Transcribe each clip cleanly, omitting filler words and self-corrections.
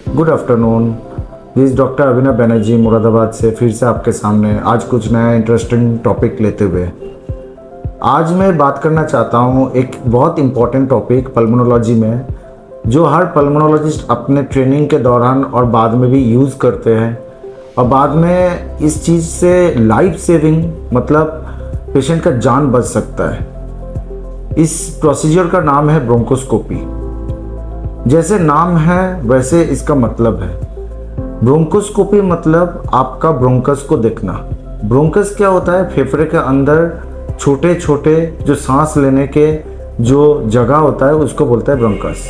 Good afternoon. This doctor अभिनव बनर्जी मुरादाबाद से फिर से आपके सामने आज कुछ नया इंटरेस्टिंग टॉपिक लेते हुए। आज मैं बात करना चाहता हूँ एक बहुत इम्पॉर्टेंट टॉपिक पल्मोनोलॉजी में, जो हर पल्मोनोलॉजिस्ट अपने ट्रेनिंग के दौरान और बाद में भी यूज़ करते हैं, और बाद में इस चीज़ से लाइफ सेविंग मतलब पेशेंट का जान बच सकता है। इस प्रोसीजर का नाम है ब्रोंकोस्कोपी। जैसे नाम है वैसे इसका मतलब है। ब्रोंकोस्कोपी मतलब आपका ब्रोंकस को देखना। ब्रोंकस क्या होता है? फेफड़े के अंदर छोटे छोटे जो सांस लेने के जो जगह होता है उसको बोलता है ब्रोंकस।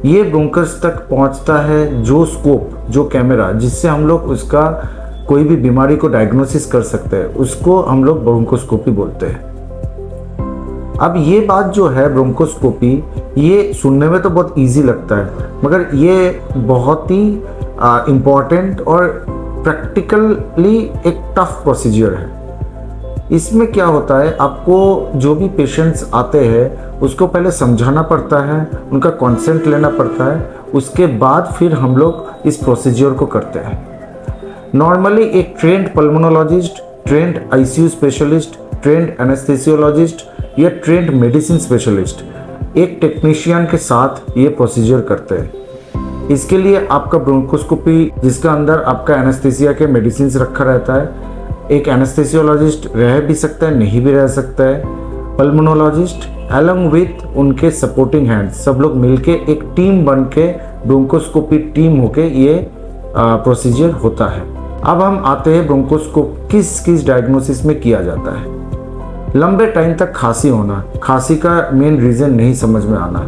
ये ब्रोंकस तक पहुंचता है जो स्कोप, जो कैमरा जिससे हम लोग उसका कोई भी बीमारी को डायग्नोसिस कर सकते हैं, उसको हम लोग ब्रोंकोस्कोपी बोलते हैं। अब ये बात जो है ब्रोंकोस्कोपी, ये सुनने में तो बहुत इजी लगता है, मगर ये बहुत ही इम्पॉर्टेंट और प्रैक्टिकली एक टफ प्रोसीजर है। इसमें क्या होता है, आपको जो भी पेशेंट्स आते हैं उसको पहले समझाना पड़ता है, उनका कंसेंट लेना पड़ता है, उसके बाद फिर हम लोग इस प्रोसीजर को करते हैं। नॉर्मली एक trend pulmonologist, trend ICU specialist, trend anaesthesiologist या ट्रेंड मेडिसिन स्पेशलिस्ट एक टेक्नीशियन के साथ ये प्रोसीजर करते हैं। इसके लिए आपका ब्रोंकोस्कोपी जिसका अंदर आपका एनेस्थेसिया के मेडिसिन रखा रहता है, एक एनेस्थेसियोलॉजिस्ट रह भी सकता है, नहीं भी रह सकता है, पल्मोनोलॉजिस्ट अलॉन्ग विथ उनके सपोर्टिंग हैंड्स, सब लोग मिलके एक टीम बन के ब्रोंकोस्कोपी टीम होके ये प्रोसीजर होता है। अब हम आते हैं ब्रोंकोस्कोप किस किस डायग्नोसिस में किया जाता है। लंबे टाइम तक खांसी होना, खांसी का मेन रीज़न नहीं समझ में आना,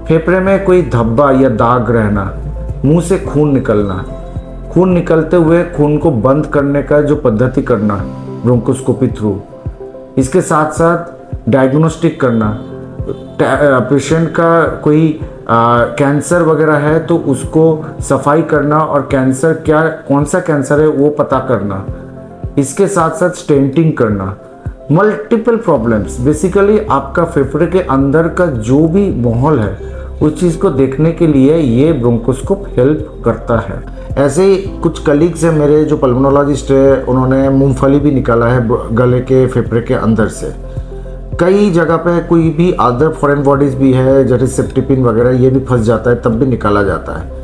फेफड़े में कोई धब्बा या दाग रहना, मुंह से खून निकलना, खून निकलते हुए खून को बंद करने का जो पद्धति करना ब्रोंकोस्कोपी थ्रू, इसके साथ साथ डायग्नोस्टिक करना, पेशेंट का कोई कैंसर वगैरह है तो उसको सफाई करना और कैंसर क्या, कौन सा कैंसर है वो पता करना, इसके साथ साथ स्टेंटिंग करना, मल्टीपल प्रॉब्लम्स। बेसिकली आपका फेफड़े के अंदर का जो भी माहौल है उस चीज़ को देखने के लिए ये ब्रोंकोस्कोप हेल्प करता है। ऐसे ही कुछ कलीग्स हैं मेरे जो पल्मोनोलॉजिस्ट है, उन्होंने मूंगफली भी निकाला है गले के फेफड़े के अंदर से। कई जगह पे कोई भी अदर फॉरेन बॉडीज़ भी है जैसे सेप्टिपिन वगैरह, ये भी फंस जाता है, तब भी निकाला जाता है।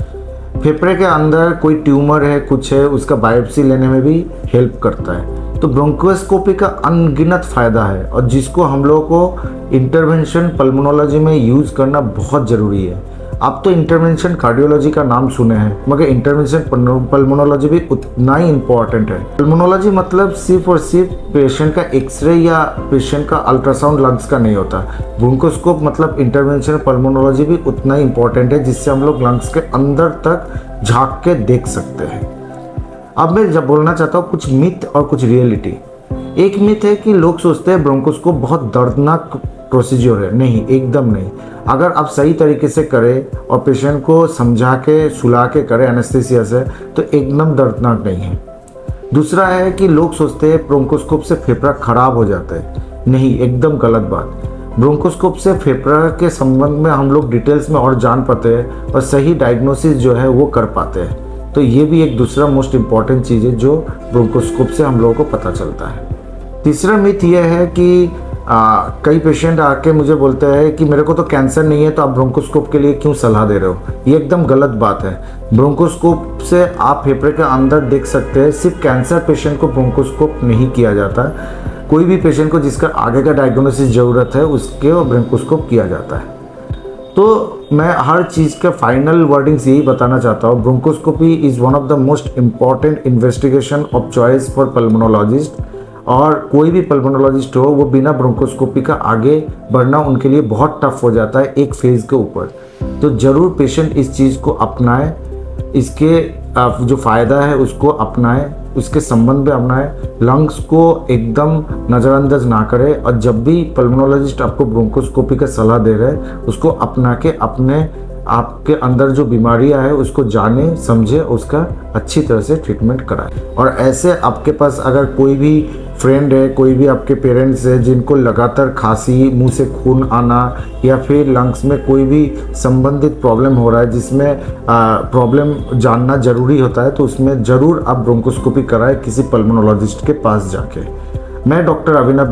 फेफड़े के अंदर कोई ट्यूमर है, कुछ है, उसका बायोप्सी लेने में भी हेल्प करता है। तो ब्रोंकोस्कोपी का अनगिनत फ़ायदा है और जिसको हम लोगों को इंटरवेंशन पल्मोनोलॉजी में यूज़ करना बहुत ज़रूरी है। आप तो इंटरवेंशन कार्डियोलॉजी का नाम सुने हैं, मगर इंटरवेंशन पल्मोनोलॉजी भी उतना ही इम्पॉर्टेंट है। पल्मोनोलॉजी मतलब सिर्फ और सिर्फ पेशेंट का एक्सरे या पेशेंट का अल्ट्रासाउंड लंग्स का नहीं होता। ब्रोंकोस्कोप मतलब इंटरवेंशन पल्मोनोलॉजी भी उतना ही इम्पॉर्टेंट है, जिससे हम लोग लंग्स के अंदर तक झाँक के देख सकते हैं। अब मैं जब बोलना चाहता हूँ कुछ मिथ और कुछ रियलिटी। एक मिथ है कि लोग सोचते हैं ब्रोंकोस्कोप बहुत दर्दनाक प्रोसीजर है। नहीं, एकदम नहीं। अगर आप सही तरीके से करें और पेशेंट को समझा के सुला के करें एनेस्थेसिया से, तो एकदम दर्दनाक नहीं है। दूसरा है कि लोग सोचते हैं ब्रोंकोस्कोप से फेफड़ा खराब हो जाता है। नहीं, एकदम गलत बात। ब्रोंकोस्कोप से फेफड़ा के संबंध में हम लोग डिटेल्स में और जान पाते हैं और सही डायग्नोसिस जो है वो कर पाते हैं। तो ये भी एक दूसरा मोस्ट इम्पॉर्टेंट चीज़ है जो ब्रोंकोस्कोप से हम लोगों को पता चलता है। तीसरा मिथ ये है कि कई पेशेंट आके मुझे बोलते हैं कि मेरे को तो कैंसर नहीं है, तो आप ब्रोंकोस्कोप के लिए क्यों सलाह दे रहे हो। ये एकदम गलत बात है। ब्रोंकोस्कोप से आप फेफड़े के अंदर देख सकते हैं। सिर्फ कैंसर पेशेंट को ब्रोंकोस्कोप नहीं किया जाता, कोई भी पेशेंट को जिसका आगे का डायग्नोसिस ज़रूरत है उसके ब्रोंकोस्कोप किया जाता है। तो मैं हर चीज़ का फाइनल वर्डिंग्स यही बताना चाहता हूँ, bronchoscopy is one of the most important investigation of choice for pulmonologist. और कोई भी पल्मोनोलॉजिस्ट हो, वो बिना ब्रोंकोस्कोपी का आगे बढ़ना उनके लिए बहुत टफ हो जाता है एक फेज़ के ऊपर। तो ज़रूर पेशेंट इस चीज़ को अपनाए, इसके जो फ़ायदा है उसको अपनाए, उसके संबंध में अपनाए, लंग्स को एकदम नज़रअंदाज ना करे। और जब भी पल्मोनोलॉजिस्ट आपको ब्रोंकोस्कोपी का सलाह दे रहे हैं, उसको अपना के अपने आपके अंदर जो बीमारियां है उसको जाने समझे, उसका अच्छी तरह से ट्रीटमेंट कराए। और ऐसे आपके पास अगर कोई भी फ्रेंड है, कोई भी आपके पेरेंट्स है जिनको लगातार खांसी, मुंह से खून आना या फिर लंग्स में कोई भी संबंधित प्रॉब्लम हो रहा है जिसमें प्रॉब्लम जानना ज़रूरी होता है, तो उसमें ज़रूर आप ब्रोंकोस्कोपी कराएं किसी पल्मोनोलॉजिस्ट के पास जाके। मैं डॉक्टर अभिनव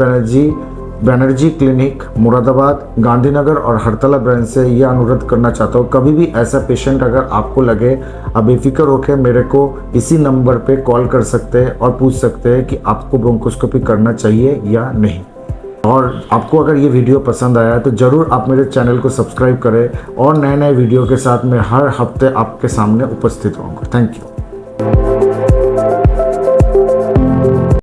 बैनर्जी क्लिनिक मुरादाबाद, गांधीनगर और हरतला ब्रांच से यह अनुरोध करना चाहता हूँ, कभी भी ऐसा पेशेंट अगर आपको लगे, आप बेफिक्र होकर मेरे को इसी नंबर पे कॉल कर सकते हैं और पूछ सकते हैं कि आपको ब्रोंकोस्कोपी करना चाहिए या नहीं। और आपको अगर ये वीडियो पसंद आया तो ज़रूर आप मेरे चैनल को सब्सक्राइब करें और नए नए वीडियो के साथ मैं हर हफ्ते आपके सामने उपस्थित रहूँगा। Thank you.